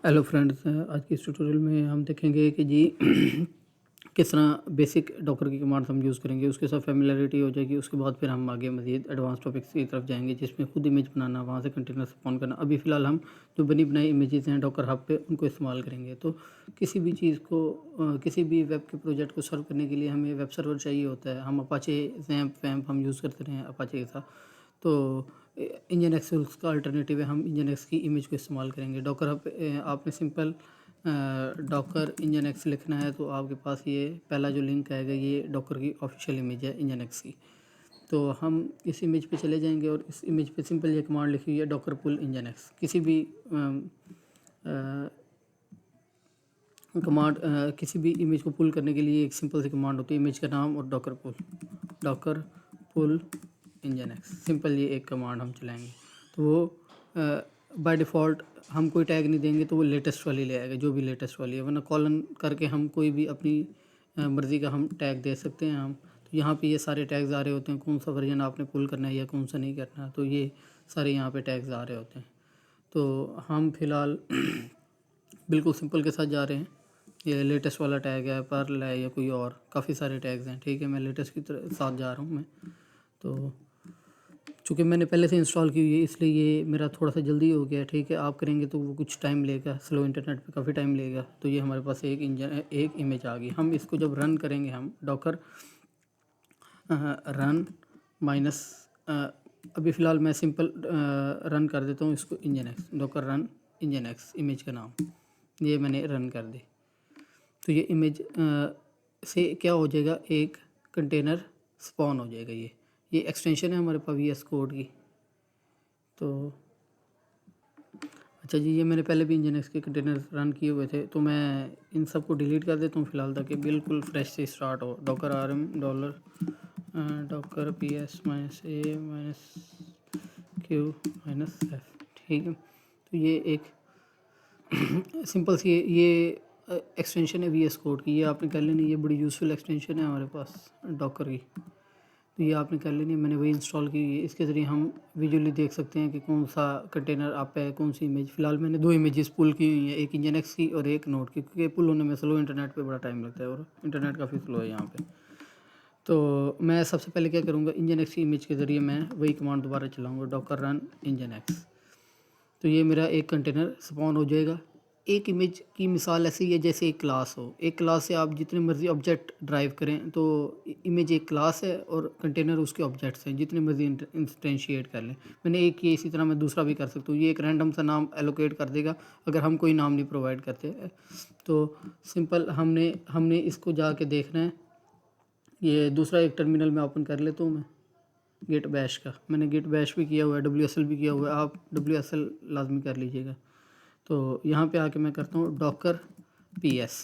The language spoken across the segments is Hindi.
हेलो फ्रेंड्स, आज की इस ट्यूटोरियल में हम देखेंगे कि जी किस तरह बेसिक डॉकर की कमांड्स हम यूज़ करेंगे, उसके साथ फेमिलरिटी हो जाएगी। उसके बाद फिर हम आगे मज़ीद एडवांस टॉपिक्स की तरफ जाएंगे, जिसमें खुद इमेज बनाना, वहाँ से कंटेनर स्पॉन करना। अभी फ़िलहाल हम जो बनी बनाई इमेजेस हैं डॉकर हब पे, उनको इस्तेमाल करेंगे। तो किसी भी चीज़ को किसी भी वेब के प्रोजेक्ट को सर्व करने के लिए हमें वेब सर्वर चाहिए होता है। हम अपाचे जैम्प वैम्प हम यूज़ करते रहे हैं अपाचे के साथ। तो इंजन एक्स उसका अल्टरनेटिव है, हम इंजन एक्स की इमेज को इस्तेमाल करेंगे। डॉकर हब आपने सिंपल डॉकर इंजन एक्स लिखना है तो आपके पास ये पहला जो लिंक आएगा, ये डॉकर की ऑफिशियल इमेज है इंजन एक्स की। तो हम इस इमेज पे चले जाएंगे और इस इमेज पे सिंपल ये कमांड लिखी हुई है, डॉकर पुल इंजन एक्स। किसी भी कमांड किसी भी इमेज को पुल करने के लिए एक सिंपल सी कमांड होती है, इमेज का नाम और डॉकर पुल इंजन एक्स। सिंपल ये एक कमांड हम चलाएंगे तो वो बाय डिफ़ॉल्ट हम कोई टैग नहीं देंगे तो वो लेटेस्ट वाली ले आएगा, जो भी लेटेस्ट वाली है। वरना कॉलन करके हम कोई भी अपनी मर्ज़ी का हम टैग दे सकते हैं हम। तो यहाँ पे ये सारे टैग्स आ रहे होते हैं, कौन सा वर्जन आपने पुल करना है या कौन सा नहीं करना है, तो ये सारे यहाँ पे टैग्स आ रहे होते हैं। तो हम फ़िलहाल बिल्कुल सिंपल के साथ जा रहे हैं। ये लेटेस्ट वाला टैग है, पर्ल है या कोई और, काफ़ी सारे टैग्स हैं। ठीक है, मैं लेटेस्ट के साथ जा रहा हूँ मैं। तो चूँकि मैंने पहले से इंस्टॉल की हुई है इसलिए ये मेरा थोड़ा सा जल्दी हो गया। ठीक है, आप करेंगे तो वो कुछ टाइम लेगा, स्लो इंटरनेट पे काफ़ी टाइम लेगा। तो ये हमारे पास एक इमेज आ गई। हम इसको जब रन करेंगे, हम डॉकर रन माइनस अभी फ़िलहाल मैं सिंपल रन कर देता हूँ इसको, engine x, Docker run engine x image का नाम, ये मैंने रन कर दी। तो ये इमेज से क्या हो जाएगा, एक कंटेनर स्पॉन हो जाएगा। ये एक्सटेंशन है हमारे पास VS कोड की। तो अच्छा जी, ये मैंने पहले भी इंजन एक्स के कंटेनर रन किए हुए थे, तो मैं इन सब को डिलीट कर देता हूँ फ़िलहाल, ताकि बिल्कुल फ्रेश से स्टार्ट हो। Docker RM dollar Docker PS -A -Q -F। ठीक है, तो ये एक सिंपल सी ये एक्सटेंशन है VS कोड की। ये आपने कर लेनी, ये बड़ी यूज़फुल एक्सटेंशन है हमारे पास डॉकर की। तो ये आपने कर लेनी, मैंने वही इंस्टॉल की हुई है। इसके ज़रिए हम विजुअली देख सकते हैं कि कौन सा कंटेनर आप है, कौन सी इमेज। फ़िलहाल मैंने 2 इमेजेस पुल की हुई हैं, एक इंजन एक्स की और एक नोट की, क्योंकि पुल होने में स्लो इंटरनेट पे बड़ा टाइम लगता है और इंटरनेट काफ़ी स्लो है यहाँ पे। तो मैं सबसे पहले क्या करूँगा, इंजन एक्स की इमेज के ज़रिए मैं वही कमांड दोबारा चलाऊँगा, डॉकर रन इंजन एक्स। तो ये मेरा एक कंटेनर स्पॉन हो जाएगा। एक इमेज की मिसाल ऐसी है जैसे एक क्लास हो। एक क्लास से आप जितने मर्ज़ी ऑब्जेक्ट ड्राइव करें, तो इमेज एक क्लास है और कंटेनर उसके ऑब्जेक्ट्स हैं, जितने मर्ज़ी इंस्टेंशिएट कर लें। मैंने एक किया, इसी तरह मैं दूसरा भी कर सकता हूँ। ये एक रैंडम सा नाम एलोकेट कर देगा अगर हम कोई नाम नहीं प्रोवाइड करते। तो सिंपल हमने इसको जाके देखना है। ये दूसरा एक टर्मिनल में ओपन कर लेता हूँ मैं, गेट बैश का। मैंने गेट बैश भी किया हुआ है, WSL भी किया हुआ है, आप WSL लाजमी कर लीजिएगा। तो यहाँ पे आके मैं करता हूँ डॉकर PS।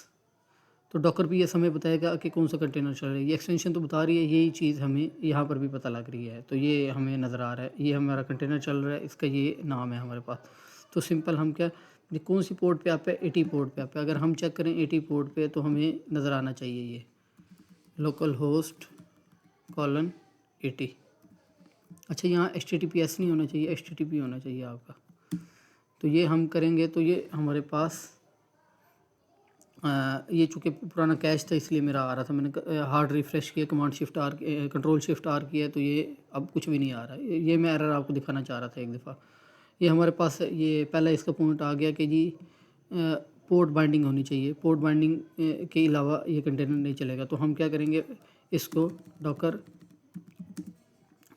तो डॉकर PS हमें बताएगा कि कौन सा कंटेनर चल रहा है। ये एक्सटेंशन तो बता रही है, यही चीज़ हमें यहाँ पर भी पता लग रही है। तो ये हमें नज़र आ रहा है, ये हमारा कंटेनर चल रहा है, इसका ये नाम है हमारे पास। तो सिंपल हम क्या, ये कौन सी पोर्ट पे आप है, 80 पोर्ट पे आप है। अगर हम चेक करें 80 पोर्ट पे, तो हमें नज़र आना चाहिए ये लोकल होस्ट कॉलन 80। अच्छा, यहाँ HTTPS नहीं होना चाहिए, HTTP होना चाहिए आपका। तो ये हम करेंगे तो ये हमारे पास ये चूँकि पुराना कैश था इसलिए मेरा आ रहा था। मैंने हार्ड रिफ़्रेश किया, कंट्रोल शिफ्ट आर किया, तो ये अब कुछ भी नहीं आ रहा है। ये मैं एरर आपको दिखाना चाह रहा था एक दफ़ा। ये हमारे पास ये पहला इसका पॉइंट आ गया कि जी पोर्ट बाइंडिंग होनी चाहिए। पोर्ट बाइंडिंग के अलावा ये कंटेनर नहीं चलेगा। तो हम क्या करेंगे, इसको डॉकर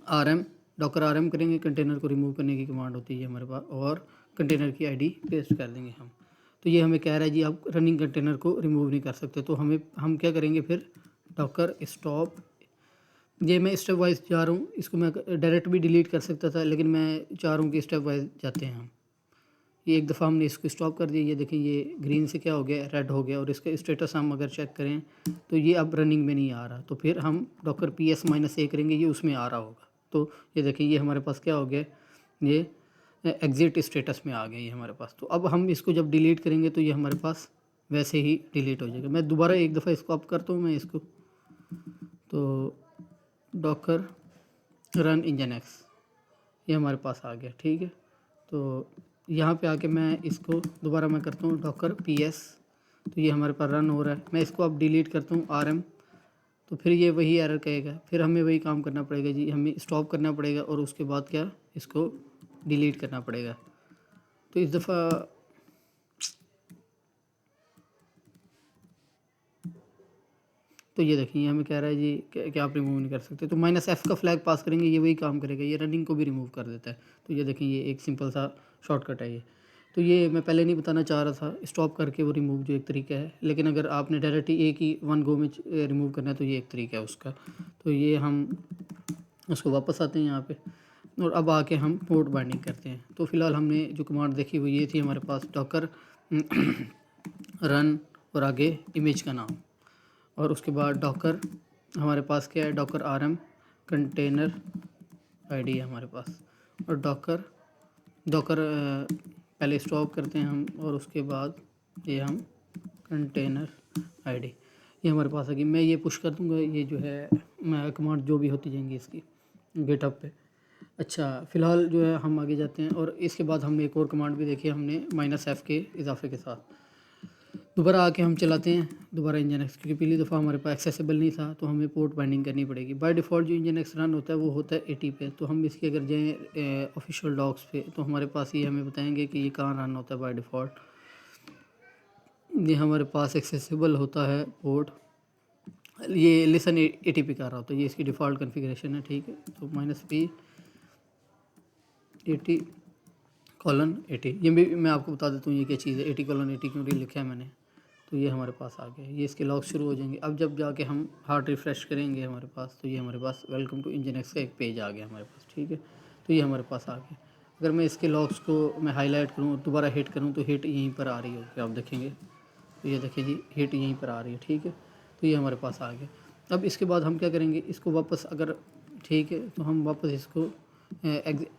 RM करेंगे। कंटेनर को रिमूव करने की कमांड होती है हमारे पास, और कंटेनर की ID पेस्ट कर देंगे हम। तो ये हमें कह रहा है जी आप रनिंग कंटेनर को रिमूव नहीं कर सकते। तो हम क्या करेंगे फिर, डॉकर स्टॉप। ये मैं स्टेप वाइज जा रहा हूँ, इसको मैं डायरेक्ट भी डिलीट कर सकता था, लेकिन मैं चाह रहा हूँ कि स्टेप वाइज जाते हैं हम। ये एक दफ़ा हमने इसको स्टॉप कर दिया, ये देखें ये ग्रीन से क्या हो गया, रेड हो गया। और इसका स्टेटस हम अगर चेक करें तो ये अब रनिंग में नहीं आ रहा। तो फिर हम डॉकर PS -A करेंगे, ये उसमें आ रहा होगा। तो ये देखिए ये हमारे पास क्या हो गया, ये एग्ज़िट स्टेटस में आ गया ये हमारे पास। तो अब हम इसको जब डिलीट करेंगे तो ये हमारे पास वैसे ही डिलीट हो जाएगा। मैं दोबारा एक दफ़ा इसको अप करता हूँ मैं इसको, तो डॉकर रन इंजन एक्स ये हमारे पास आ गया। ठीक है, तो यहाँ पे आके मैं इसको दोबारा मैं करता हूँ डॉकर PS, तो ये हमारे पास रन हो रहा है। मैं इसको अब डिलीट करता हूँ RM, तो फिर ये वही एरर कहेगा, फिर हमें वही काम करना पड़ेगा जी, हमें स्टॉप करना पड़ेगा और उसके बाद क्या, इसको डिलीट करना पड़ेगा। तो इस दफ़ा तो ये देखिए हमें कह रहा है जी कि आप रिमूव नहीं कर सकते, तो -F का फ्लैग पास करेंगे, ये वही काम करेगा, ये रनिंग को भी रिमूव कर देता है। तो ये देखिए ये एक सिंपल सा शॉर्टकट है ये। तो ये मैं पहले नहीं बताना चाह रहा था, स्टॉप करके वो रिमूव जो एक तरीका है, लेकिन अगर आपने डायरेक्ट एक ही वन गो में रिमूव करना है तो ये एक तरीका है उसका। तो ये हम उसको वापस आते हैं यहाँ पे, और अब आके हम पोर्ट बाइंडिंग करते हैं। तो फिलहाल हमने जो कमांड देखी वो ये थी हमारे पास, डॉकर रन और आगे इमेज का नाम, और उसके बाद डॉकर हमारे पास क्या है, डॉकर RM कंटेनर ID है हमारे पास, और डॉकर पहले स्टॉप करते हैं हम, और उसके बाद ये हम कंटेनर ID ये हमारे पास आ गई। मैं ये पुश कर दूंगा, ये जो है मैं कमांड जो भी होती जाएंगी इसकी गिटहब पे। अच्छा फ़िलहाल जो है हम आगे जाते हैं, और इसके बाद हमने एक और कमांड भी देखी हमने -F के इजाफे के साथ। दोबारा आके हम चलाते हैं दोबारा इंजन एक्स, क्योंकि पहली दफ़ा हमारे पास एक्सेसिबल नहीं था, तो हमें पोर्ट बाइंडिंग करनी पड़ेगी। बाय डिफ़ॉल्ट जो इंजन एक्स रन होता है वो होता है 80 पे। तो हम इसके अगर जाएँ ऑफिशियल डॉक्स पे, तो हमारे पास ये हमें बताएंगे कि ये कहाँ रन होता है बाय डिफ़ॉल्ट। ये हमारे पास एक्सेसिबल होता है पोर्ट, ये लिसन 80 पे कर रहा होता है, ये इसकी डिफ़ॉल्ट कन्फिग्रेशन है, ठीक है। तो -P 80:80, ये भी मैं आपको बता देता हूँ ये क्या चीज़ है, 80:80 क्यों लिखा है मैंने। तो ये हमारे पास आ गया, ये इसके लॉग शुरू हो जाएंगे। अब जब जाके हम हार्ड रिफ़्रेश करेंगे हमारे पास, तो ये हमारे पास वेलकम टू इंजन एक्स का एक पेज आ गया हमारे पास, ठीक है। तो ये हमारे पास आ गया। अगर मैं इसके लॉग्स को मैं हाईलाइट करूँ और दोबारा हिट करूँ, तो हिट यहीं पर आ रही होगी, आप देखेंगे। तो ये देखिए जी हिट यहीं पर आ रही है, ठीक है। तो ये हमारे पास आ गया। अब इसके बाद हम क्या करेंगे, इसको वापस अगर ठीक है, तो हम वापस इसको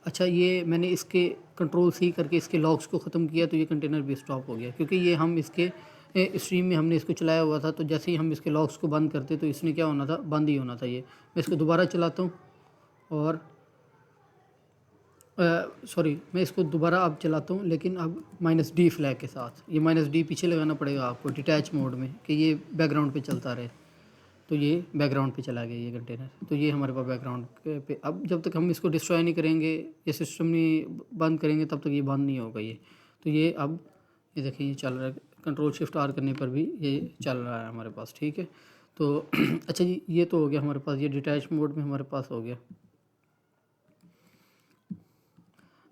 अच्छा ये मैंने इसके Ctrl+C करके इसके लॉग्स को ख़त्म किया, तो ये कंटेनर भी स्टॉप हो गया, क्योंकि ये हम इसके स्ट्रीम में हमने इसको चलाया हुआ था। तो जैसे ही हम इसके लॉग्स को बंद करते तो इसने क्या होना था, बंद ही होना था। ये मैं इसको दोबारा चलाता हूँ, और सॉरी मैं इसको दोबारा अब चलाता हूँ, लेकिन अब -D फ्लैग के साथ। ये -D पीछे लगाना पड़ेगा आपको डिटैच मोड में, कि ये बैकग्राउंड पे चलता रहे। तो ये बैकग्राउंड पे चला गया ये कंटेनर। तो ये हमारे पास बैकग्राउंड पे, अब जब तक हम इसको डिस्ट्रॉय नहीं करेंगे, ये सिस्टम नहीं बंद करेंगे, तब तक ये बंद नहीं होगा ये। तो ये अब ये देखिए ये चल रहा है, Ctrl+Shift+R करने पर भी ये चल रहा है हमारे पास, ठीक है। तो अच्छा जी ये तो हो गया हमारे पास, ये डिटैच मोड में हमारे पास हो गया।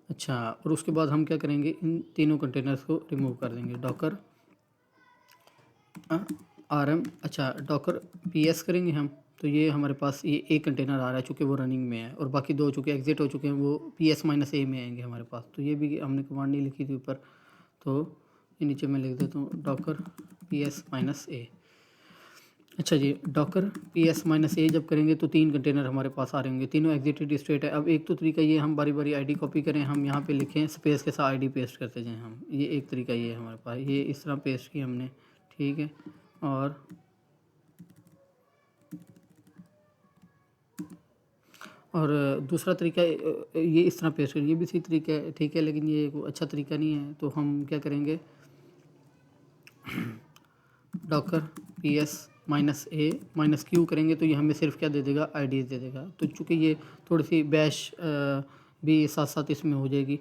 अच्छा, और उसके बाद हम क्या करेंगे, इन तीनों कंटेनर्स को रिमूव कर देंगे। डॉकर RM, अच्छा डॉकर PS करेंगे हम। तो ये हमारे पास ये एक कंटेनर आ रहा है, चूँकि वो रनिंग में है, और बाकी दो चूँकि एग्जिट हो चुके हैं, वो PS-A में आएंगे हमारे पास। तो ये भी हमने कमांड नहीं लिखी थी ऊपर, तो ये नीचे मैं लिख देता हूँ डॉकर PS-A। अच्छा जी, डॉकर PS-A जब करेंगे तो 3 कंटेनर हमारे पास आ रहे होंगे, तीनों एग्जिटेड स्टेट है। अब एक तो तरीका ये हम बारी बारी ID कॉपी करें, हम यहाँ पे लिखें स्पेस के साथ ID पेस्ट करते जाएं हम, ये एक तरीका ये है हमारे पास। ये इस तरह पेस्ट किया हमने, ठीक है। और दूसरा तरीका ये इस तरह पेस्ट करें, ये भी सही तरीका है, ठीक है, लेकिन ये अच्छा तरीका नहीं है। तो हम क्या करेंगे, डॉकर PS -A -Q करेंगे, तो ये हमें सिर्फ क्या दे देगा, IDs दे देगा। तो चूँकि ये थोड़ी सी बैश भी साथ साथ इसमें हो जाएगी,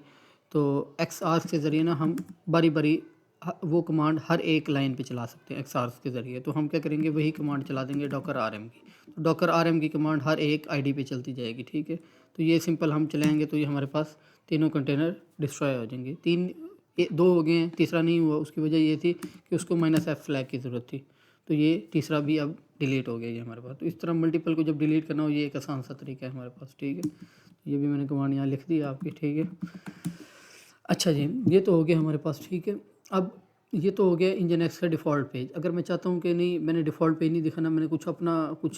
तो XR के ज़रिए ना हम बारी बारी वो कमांड हर एक लाइन पे चला सकते हैं XR के ज़रिए। तो हम क्या करेंगे, वही कमांड चला देंगे डॉकर RM की। तो डॉकर RM की कमांड हर एक ID पे चलती जाएगी, ठीक है। तो ये सिंपल हम चलाएँगे, तो ये हमारे पास तीनों कंटेनर डिस्ट्रॉय हो जाएंगे। 2 हो गए हैं, तीसरा नहीं हुआ। उसकी वजह ये थी कि उसको -F फ्लैग की ज़रूरत थी, तो ये तीसरा भी अब डिलीट हो गया ये हमारे पास। तो इस तरह मल्टीपल को जब डिलीट करना हो, ये एक आसान सा तरीका है हमारे पास, ठीक है। ये भी मैंने कमांड यहाँ लिख दी आपकी, ठीक है। अच्छा जी, ये तो हो गया हमारे पास, ठीक है। अब ये तो हो गया इंजन एक्स का डिफ़ॉल्ट पेज। अगर मैं चाहता हूँ कि नहीं मैंने डिफ़ॉल्ट पेज नहीं दिखाना, मैंने कुछ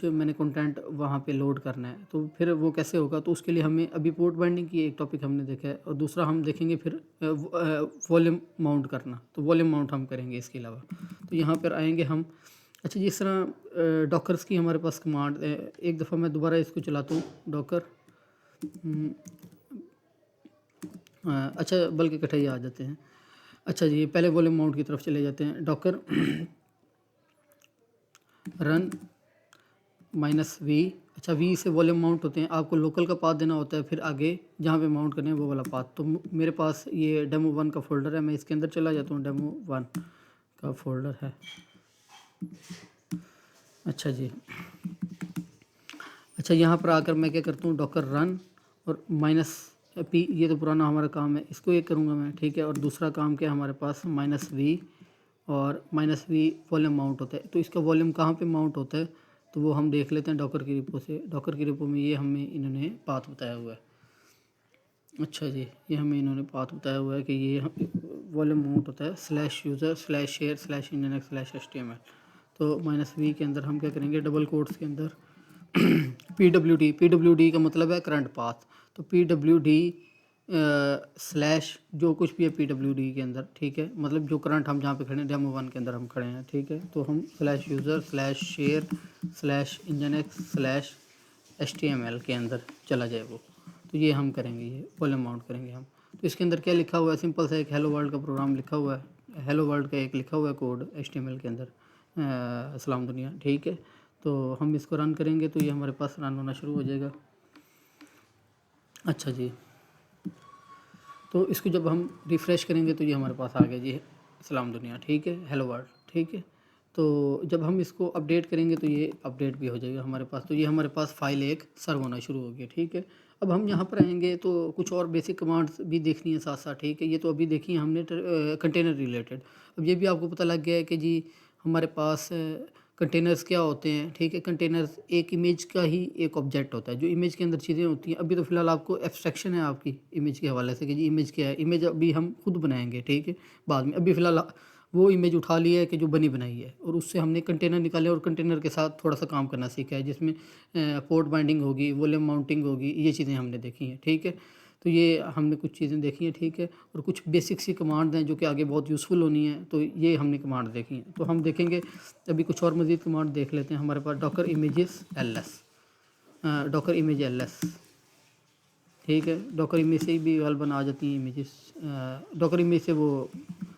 मैंने कंटेंट वहाँ पे लोड करना है, तो फिर वो कैसे होगा। तो उसके लिए हमें अभी पोर्ट बाइंडिंग की एक टॉपिक हमने देखा है, और दूसरा हम देखेंगे फिर वॉल्यूम माउंट करना। तो वॉल्यूम माउंट हम करेंगे इसके अलावा। तो यहाँ पर आएँगे हम। अच्छा, जिस तरह डॉकर्स की हमारे पास कमांड, एक दफ़ा मैं दोबारा इसको चलाता हूँ, डॉकर अच्छा बल्कि इकट्ठे ही आ जाते हैं। अच्छा जी, पहले वॉल्यूम माउंट की तरफ चले जाते हैं। Docker run minus V. अच्छा, वी से वॉल्यूम माउंट होते हैं, आपको लोकल का पाथ देना होता है, फिर आगे जहाँ पे माउंट करने हैं वो वाला पाथ। तो मेरे पास ये डेमो 1 का फोल्डर है, मैं इसके अंदर चला जाता हूँ। डेमो 1 का फोल्डर है। अच्छा जी, अच्छा यहाँ पर आकर मैं क्या करता हूँ, डॉकर रन और माइनस पी, ये तो पुराना हमारा काम है, इसको ये करूँगा मैं, ठीक है। और दूसरा काम क्या है हमारे पास, माइनस वी, और माइनस वी वॉल्यूम माउंट होता है। तो इसका वॉल्यूम कहाँ पे माउंट होता है, तो वो हम देख लेते हैं डॉकर की रिपो से। डॉकर की रिपो में ये हमें इन्होंने पाथ बताया हुआ है। अच्छा जी, ये हमें इन्होंने पाथ बताया हुआ है कि ये वॉल्यूम माउंट होता है slash user slash share slash nginx slash HTML। तो माइनस वी के अंदर हम क्या करेंगे, डबल कोट्स के अंदर PWD का मतलब है करंट पाथ। तो PWD स्लैश जो कुछ भी है PWD के अंदर, ठीक है, मतलब जो करंट हम जहाँ पे खड़े हैं, डेमो 1 के अंदर हम खड़े हैं, ठीक है। तो हम slash user slash share slash nginx slash HTML के अंदर चला जाए वो। तो ये हम करेंगे, ये वॉल्यूम माउंट करेंगे हम। तो इसके अंदर क्या लिखा हुआ है, सिंपल सा एक हेलो वर्ल्ड का प्रोग्राम लिखा हुआ है, हेलो वर्ल्ड का एक लिखा हुआ है कोड HTML के अंदर, अस्सलाम दुनिया, ठीक है। तो हम इसको रन करेंगे तो ये हमारे पास रन होना शुरू हो जाएगा। अच्छा जी, तो इसको जब हम रिफ़्रेश करेंगे तो ये हमारे पास आ गया जी, अस्सलाम दुनिया, ठीक है, हेलो वर्ल्ड, ठीक है। तो जब हम इसको अपडेट करेंगे तो ये अपडेट भी हो जाएगा हमारे पास। तो ये हमारे पास फ़ाइल एक सर्व होना शुरू हो गया, ठीक है। अब हम यहाँ पर आएंगे तो कुछ और बेसिक कमांड्स भी देखनी है साथ साथ, ठीक है। ये तो अभी देखी है हमने कंटेनर रिलेटेड। अब ये भी आपको पता लग गया है कि जी हमारे पास कंटेनर्स क्या होते हैं, ठीक है। कंटेनर्स एक इमेज का ही एक ऑब्जेक्ट होता है, जो इमेज के अंदर चीज़ें होती हैं। अभी तो फ़िलहाल आपको एब्स्ट्रैक्शन है आपकी इमेज के हवाले से कि जी इमेज क्या है। इमेज अभी हम खुद बनाएंगे, ठीक है, बाद में। अभी फ़िलहाल वो इमेज उठा ली है कि जो बनी बनाई है, और उससे हमने कंटेनर निकाले और कंटेनर के साथ थोड़ा सा काम करना सीखा है, जिसमें पोर्ट बाइंडिंग होगी, वॉल्यूम माउंटिंग होगी, ये चीज़ें हमने देखी हैं, ठीक है। तो ये हमने कुछ चीज़ें देखी हैं, ठीक है। और कुछ बेसिक सी कमांड हैं जो कि आगे बहुत यूज़फुल होनी है, तो ये हमने कमांड देखी हैं। तो हम देखेंगे अभी कुछ और मज़ीद कमांड देख लेते हैं। हमारे पास docker images LS, docker image LS, ठीक है। डॉकर इमेज से भी गालबन आ जाती हैं इमेजेस। डॉकर इमेज से वो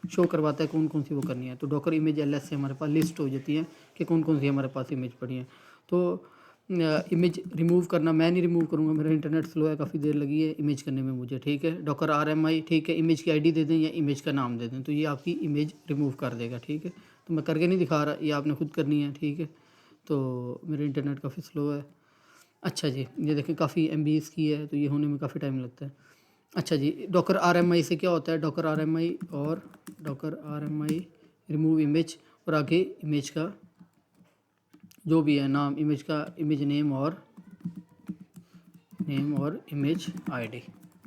शो करवाता है कौन कौन सी वो करनी है। तो डॉकर इमेज LS से हमारे पास लिस्ट हो जाती है कि कौन कौन सी हमारे पास इमेज पड़ी हैं। तो इमेज रिमूव करना, मैं नहीं रिमूव करूँगा, मेरा इंटरनेट स्लो है, काफ़ी देर लगी है इमेज करने में मुझे, ठीक है। डॉकर RMI, ठीक है, इमेज की ID दे दें या इमेज का नाम दे दें, तो ये आपकी इमेज रिमूव कर देगा, ठीक है। तो मैं करके नहीं दिखा रहा, ये आपने खुद करनी है, ठीक है। तो मेरा इंटरनेट काफ़ी स्लो है। अच्छा जी, ये देखें काफ़ी MBs की है, तो ये होने में काफ़ी टाइम लगता है। अच्छा जी, डॉकर RMI से क्या होता है, डॉकर RMI और डॉकर RMI रिमूव इमेज, और आगे इमेज का जो भी है नाम, इमेज का इमेज नेम और इमेज ID,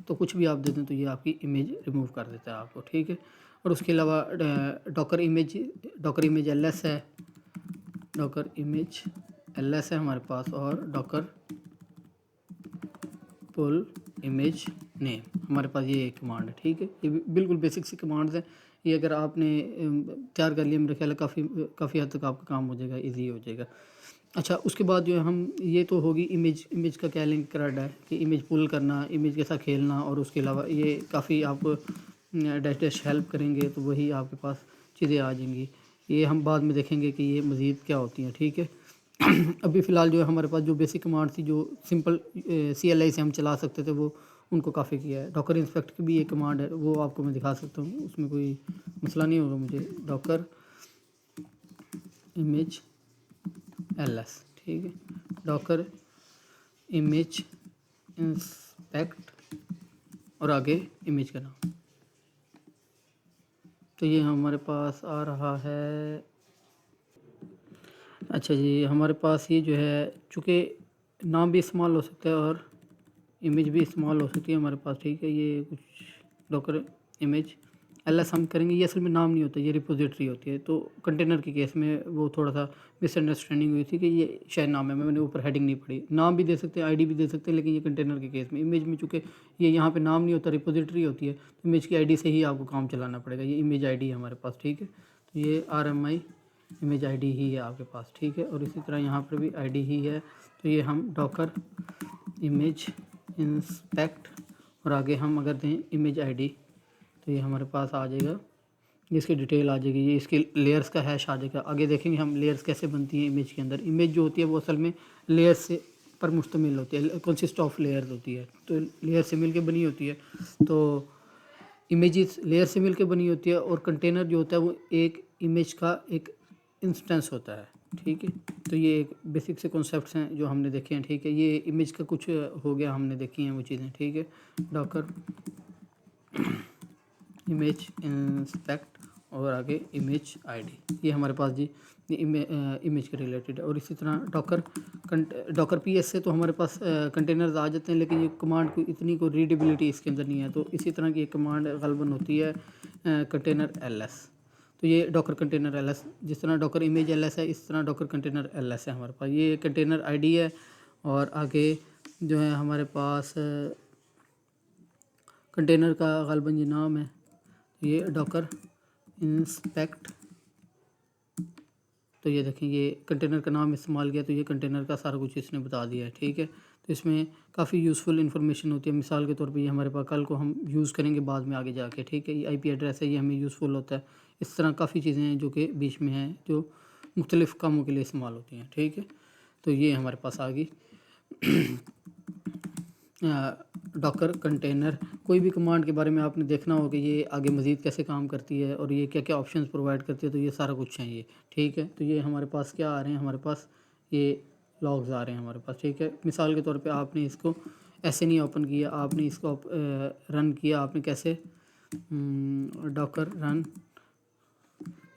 तो कुछ भी आप दे दें तो ये आपकी इमेज रिमूव कर देता है आपको, ठीक है। और उसके अलावा डॉकर इमेज LS है, डॉकर इमेज LS है हमारे पास, और डॉकर पुल इमेज नेम, हमारे पास ये एक कमांड है, ठीक है। ये बिल्कुल बेसिक सी कमांड्स हैं। ये अगर आपने तैयार कर लिया, मेरे ख्याल है काफ़ी हद तक आपका काम हो जाएगा, इजी हो जाएगा। अच्छा, उसके बाद जो है हम, ये तो होगी इमेज का क्या लिंक करना है कि इमेज पुल करना, इमेज के साथ खेलना, और उसके अलावा ये काफ़ी आपको डैश हेल्प करेंगे, तो वही आपके पास चीज़ें आ जाएंगी। ये हम बाद में देखेंगे कि ये मज़ीद क्या होती हैं, ठीक है। अभी फ़िलहाल जो है हमारे पास जो बेसिक कमांड थी, जो सिंपल CLI से हम चला सकते थे, वो उनको काफ़ी किया है। डॉकर इंस्पेक्ट की भी एक कमांड है, वो आपको मैं दिखा सकता हूँ, उसमें कोई मसला नहीं होगा मुझे। डॉकर इमेज LS, ठीक है, डॉकर इमेज इंस्पेक्ट और आगे इमेज का नाम। तो ये हमारे पास आ रहा है। अच्छा जी, हमारे पास ये जो है, चूँकि नाम भी इस्तेमाल हो सकता है और इमेज भी इस्तेमाल हो सकती है हमारे पास, ठीक है। ये कुछ डॉकर इमेज LS हम करेंगे, ये असल में नाम नहीं होता, ये रिपोजिटरी होती है। तो कंटेनर के केस में वो थोड़ा सा मिसअंडरस्टैंडिंग हुई थी कि ये शायद नाम है, मैंने ऊपर हेडिंग नहीं पढ़ी। नाम भी दे सकते हैं, ID भी दे सकते हैं, लेकिन ये कंटेनर के केस में, इमेज में चूँकि ये यहाँ पे नाम नहीं होता, रिपोजिटरी होती है, तो इमेज की ID से ही आपको काम चलाना पड़ेगा। ये इमेज ID है हमारे पास, ठीक है। तो ये RMI इमेज ID ही है आपके पास, ठीक है। और इसी तरह यहाँ पर भी ID ही है। तो ये हम डॉकर इमेज इंस्पेक्ट और आगे हम अगर दें इमेज आईडी तो ये हमारे पास आ जाएगा, इसकी डिटेल आ जाएगी, ये इसके लेयर्स का हैश आ जाएगा। आगे देखेंगे हम लेयर्स कैसे बनती हैं इमेज के अंदर। इमेज जो होती है वो असल में लेयर्स से पर मुश्तमिल होती है, कंसिस्ट ऑफ लेयर्स होती है, तो लेयर से मिलके बनी होती है। तो इमेजेस लेयर से मिलके बनी होती है, और कंटेनर जो होता है वो एक इमेज का एक इंस्टेंस होता है, ठीक है। तो ये एक बेसिक से कॉन्सेप्ट्स हैं जो हमने देखे हैं, ठीक है। ये इमेज का कुछ हो गया, हमने देखी हैं वो चीज़ें, ठीक है। डॉकर इमेज इंस्पेक्ट और आगे इमेज आईडी, ये हमारे पास जी ये इमेज के रिलेटेड है। और इसी तरह डॉकर पीएस से तो हमारे पास कंटेनर्स आ जाते हैं, लेकिन ये कमांड को इतनी को रीडेबिलिटी इसके अंदर नहीं है। तो इसी तरह की एक कमांड गलबन होती है कंटेनर एलएस। तो ये डॉकर कंटेनर एलएस, जिस तरह डॉकर इमेज एलएस है इस तरह डॉकर कंटेनर एलएस है हमारे पास। ये कंटेनर आईडी है, और आगे जो है हमारे पास कंटेनर का गलबन ये नाम है, ये डॉकर इंस्पेक्ट। तो ये देखें ये कंटेनर का नाम इस्तेमाल किया, तो ये कंटेनर का सारा कुछ इसने बता दिया है, ठीक है। तो इसमें काफ़ी यूज़फुल इन्फॉर्मेशन होती है। मिसाल के तौर पे ये हमारे पास कल को हम यूज़ करेंगे बाद में आगे जाके, ठीक है। ये आईपी एड्रेस है, ये हमें यूज़फुल होता है। इस तरह काफ़ी चीज़ें हैं जो कि बीच में हैं, जो मुख्तलिफ़ कामों के लिए इस्तेमाल होती हैं, ठीक है। तो ये हमारे पास आ गई डॉकर कंटेनर। कोई भी कमांड के बारे में आपने देखना हो कि ये आगे मज़ीद कैसे काम करती है और ये क्या क्या ऑप्शंस प्रोवाइड करती है, तो ये सारा कुछ है ये, ठीक है। तो ये हमारे पास क्या आ रहे हैं, हमारे पास ये लॉग्स आ रहे हैं हमारे पास, ठीक है। मिसाल के तौर पे आपने इसको ऐसे नहीं ओपन किया, आपने इसको रन किया, आपने कैसे डॉकर रन,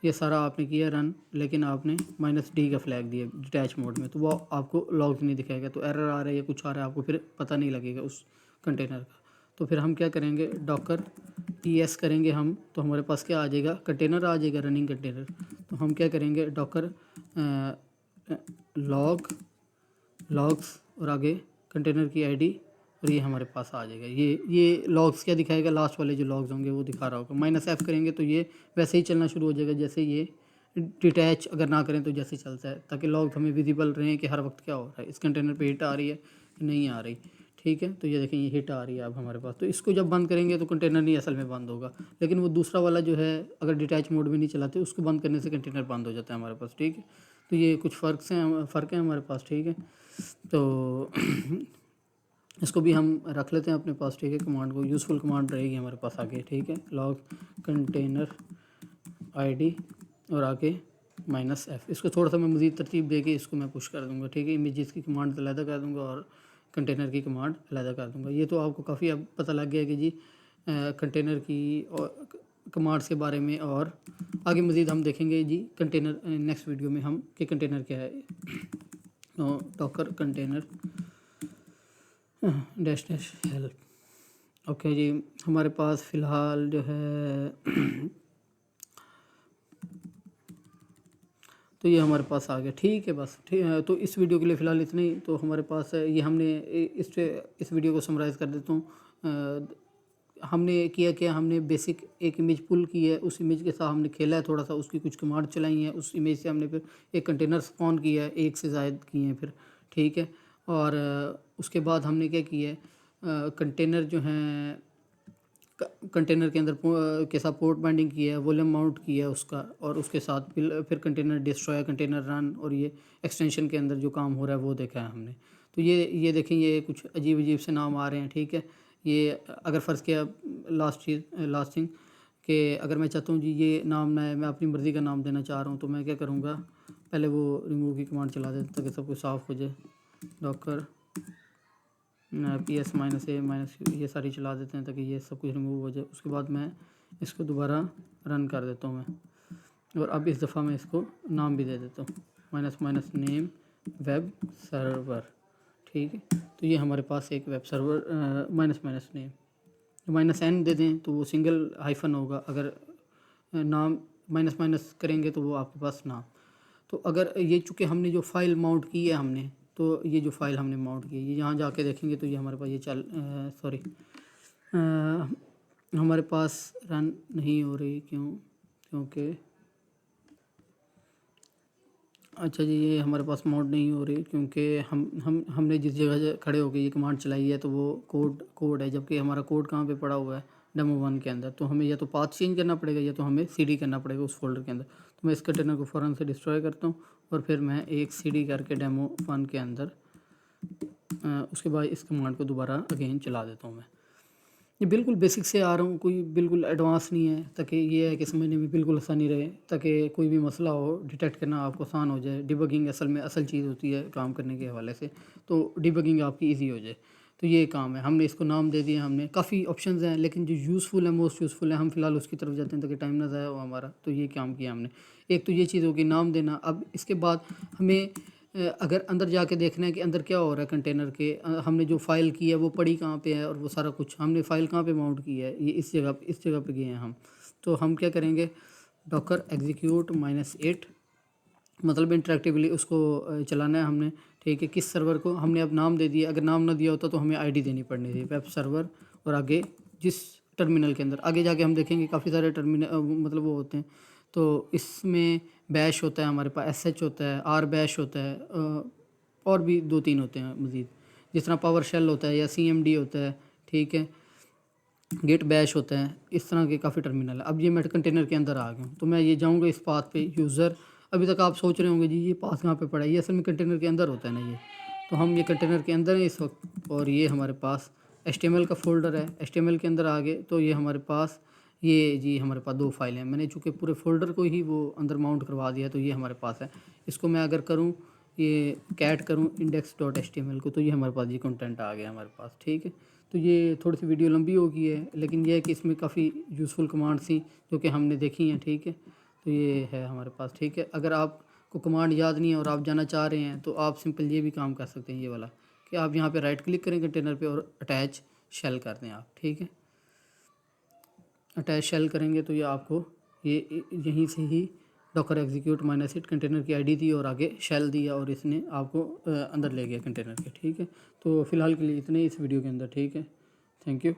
ये सारा आपने किया रन, लेकिन आपने -D का फ्लैग दिया डिटैच मोड में, तो वो आपको लॉग्स नहीं दिखाएगा। तो एरर आ रहा है या कुछ आ रहा है, आपको फिर पता नहीं लगेगा उस कंटेनर का। तो फिर हम क्या करेंगे, डॉकर ES करेंगे हम, तो हमारे पास क्या आ जाएगा, कंटेनर आ जाएगा, रनिंग कंटेनर। तो हम क्या करेंगे, डॉकर लॉग्स और आगे कंटेनर की आईडी, और ये हमारे पास आ जाएगा। ये लॉग्स क्या दिखाएगा, लास्ट वाले जो लॉग्स होंगे वो दिखा रहा होगा। -F करेंगे तो ये वैसे ही चलना शुरू हो जाएगा जैसे ये डिटैच अगर ना करें तो जैसे चलता है, ताकि लॉग हमें विजिबल रहें कि हर वक्त क्या हो रहा है, इस कंटेनर पे हिट आ रही है कि नहीं आ रही, ठीक है। तो ये देखें ये हिट आ रही है अब हमारे पास। तो इसको जब बंद करेंगे तो कंटेनर नहीं असल में बंद होगा, लेकिन वो दूसरा वाला जो है अगर डिटैच मोड में नहीं चलाते उसको बंद करने से कंटेनर बंद हो जाता है हमारे पास, ठीक है। तो ये कुछ फ़र्क है हमारे पास, ठीक है। तो इसको भी हम रख लेते हैं अपने पास, ठीक है। कमांड को यूज़फुल कमांड रहेगी हमारे पास आगे, ठीक है। लॉग कंटेनर आईडी और आगे -F। इसको थोड़ा सा मैं मज़ीद तरतीब दे के इसको मैं पुश कर दूंगा, ठीक है। इमेजेस की कमांड अलहदा कर दूंगा और कंटेनर की कमांड अलहदा कर दूंगा। ये तो आपको काफ़ी अब पता लग गया कि जी कंटेनर की और कमांड्स के बारे में, और आगे मज़ीद हम देखेंगे जी कंटेनर नेक्स्ट वीडियो में हम कि कंटेनर क्या है। तो डॉकर कंटेनर -- हेल्प। ओके जी, हमारे पास फ़िलहाल जो है तो ये हमारे पास आ गया, ठीक है। बस ठीक है, तो इस वीडियो के लिए फ़िलहाल इतना ही। तो हमारे पास ये हमने इस वीडियो को समराइज़ कर देता हूँ। हमने किया हमने बेसिक एक इमेज पुल की है, उस इमेज के साथ हमने खेला है थोड़ा सा, उसकी कुछ कमांड चलाई हैं, उस इमेज से हमने फिर एक कंटेनर स्पॉन किया है, एक से ज़ायद किए हैं फिर, ठीक है। और उसके बाद हमने क्या किया है, कंटेनर जो हैं कंटेनर के अंदर के साथ पोर्ट बाइंडिंग किया है, वॉल्यूम माउंट किया है उसका, और उसके साथ फिर कंटेनर डिस्ट्रॉय, कंटेनर रन, और ये एक्सटेंशन के अंदर जो काम हो रहा है वो देखा है हमने। तो ये देखें ये कुछ अजीब से नाम आ रहे हैं, ठीक है। ये अगर फ़र्ज़ किया लास्ट थिंग कि अगर मैं चाहता हूँ जी ये नाम ना है, मैं अपनी मर्ज़ी का नाम देना चाह रहा हूँ, तो मैं क्या करूँगा, पहले वो रिमूव की कमांड चला देता ताकि सब कुछ साफ़ हो जाए। डॉकर PS -A ये सारी चला देते हैं ताकि ये सब कुछ रिमूव हो जाए। उसके बाद मैं इसको दोबारा रन कर देता हूँ मैं, और अब इस दफ़ा मैं इसको नाम भी दे देता हूँ -नेम वेब सर्वर, ठीक है। तो ये हमारे पास एक वेब सर्वर -नेम -N दे दें तो वो सिंगल हाइफन होगा, अगर नाम -- करेंगे तो वो आपके पास नाम। तो अगर ये चूँकि हमने जो फ़ाइल माउंट की है हमने, तो ये जो फ़ाइल हमने माउंट की है ये यहाँ जाके देखेंगे तो ये हमारे पास ये हमारे पास रन नहीं हो रही, क्योंकि अच्छा जी, ये हमारे पास माउंट नहीं हो रही क्योंकि हमने जिस जगह से खड़े होकर ये कमांड चलाई है तो वो कोड है, जबकि हमारा कोड कहाँ पे पड़ा हुआ है डेमो 1 के अंदर। तो हमें या तो पाथ चेंज करना पड़ेगा या तो हमें सीडी करना पड़ेगा उस फोल्डर के अंदर। तो मैं इस कंटेनर को फ़ौरन से डिस्ट्रॉय करता हूँ और फिर मैं एक सीडी करके डेमो 1 के अंदर उसके बाद इस कमांड को दोबारा अगेन चला देता हूँ मैं। ये बिल्कुल बेसिक से आ रहा हूँ, कोई बिल्कुल एडवांस नहीं है, ताकि ये है कि समझने में बिल्कुल आसानी रहे, ताकि कोई भी मसला हो डिटेक्ट करना आपको आसान हो जाए। डिबगिंग असल में असल चीज़ होती है काम करने के हवाले से, तो डिबगिंग आपकी इजी हो जाए। तो ये काम है, हमने इसको नाम दे दिया। हमने काफ़ी ऑप्शंस हैं लेकिन जो यूज़फुल है, मोस्ट यूज़फुल है, हम फिलहाल उसकी तरफ जाते हैं ताकि टाइम ना ज़ाया हो हमारा। तो ये काम किया हमने। एक तो ये चीज़ होगी नाम देना। अब इसके बाद हमें अगर अंदर जाके देखना है कि अंदर क्या हो रहा है कंटेनर के, हमने जो फ़ाइल की है वो पड़ी कहाँ पे है और वो सारा कुछ हमने फ़ाइल कहाँ पे माउंट की है, ये इस जगह पे गए हैं हम। तो हम क्या करेंगे, डॉकर एग्जीक्यूट -8, मतलब इंटरेक्टिवली उसको चलाना है हमने, ठीक है। किस सर्वर को हमने अब नाम दे दिया, अगर नाम ना दिया होता तो हमें आईडी देनी पड़नी थी, वेब सर्वर। और आगे जिस टर्मिनल के अंदर आगे जाके हम देखेंगे काफ़ी सारे टर्मिनल मतलब वो होते हैं। तो इसमें बैश होता है हमारे पास, SH होता है, आर बैश होता है, और भी 2-3 होते हैं मज़ीद, जिस तरह पावर शेल होता है या CMD होता है, ठीक है, गेट बैश होता है। इस तरह के काफ़ी टर्मिनल है। अब ये मैं कंटेनर के अंदर आ गया हूँ, तो मैं ये जाऊँगा इस पाथ पे। यूज़र, अभी तक आप सोच रहे होंगे जी ये पाथ कहाँ पे पड़ा है, ये असल में कंटेनर के अंदर होता है ना ये। तो हम ये कंटेनर के अंदर हैं इस वक्त, और ये हमारे पास HTML का फ़ोल्डर है। HTML के अंदर आ गए तो ये हमारे पास, ये जी हमारे पास 2 फाइलें हैं। मैंने चूँकि पूरे फ़ोल्डर को ही वो अंदर माउंट करवा दिया तो ये हमारे पास है। इसको मैं अगर करूँ, ये कैट करूँ index.html को, तो ये हमारे पास ये कंटेंट आ गया हमारे पास, ठीक है। तो ये थोड़ी सी वीडियो लंबी हो गई है, लेकिन यह है कि इसमें काफ़ी यूज़फुल कमांड थी जो कि हमने देखी हैं, ठीक है। तो ये है हमारे पास, ठीक है। अगर आपको कमांड याद नहीं है और आप जाना चाह रहे हैं तो आप सिंपल ये भी काम कर सकते हैं, ये वाला, कि आप यहाँ पे राइट क्लिक करें कंटेनर पे और अटैच शेल कर दें आप, ठीक है। अटैच शेल करेंगे तो ये आपको ये यहीं से ही डॉकर एग्जीक्यूट -8 कंटेनर की आईडी दी और आगे शेल दिया और इसने आपको अंदर ले गया कंटेनर के, ठीक है। तो फ़िलहाल के लिए इतने ही इस वीडियो के अंदर, ठीक है। Thank you.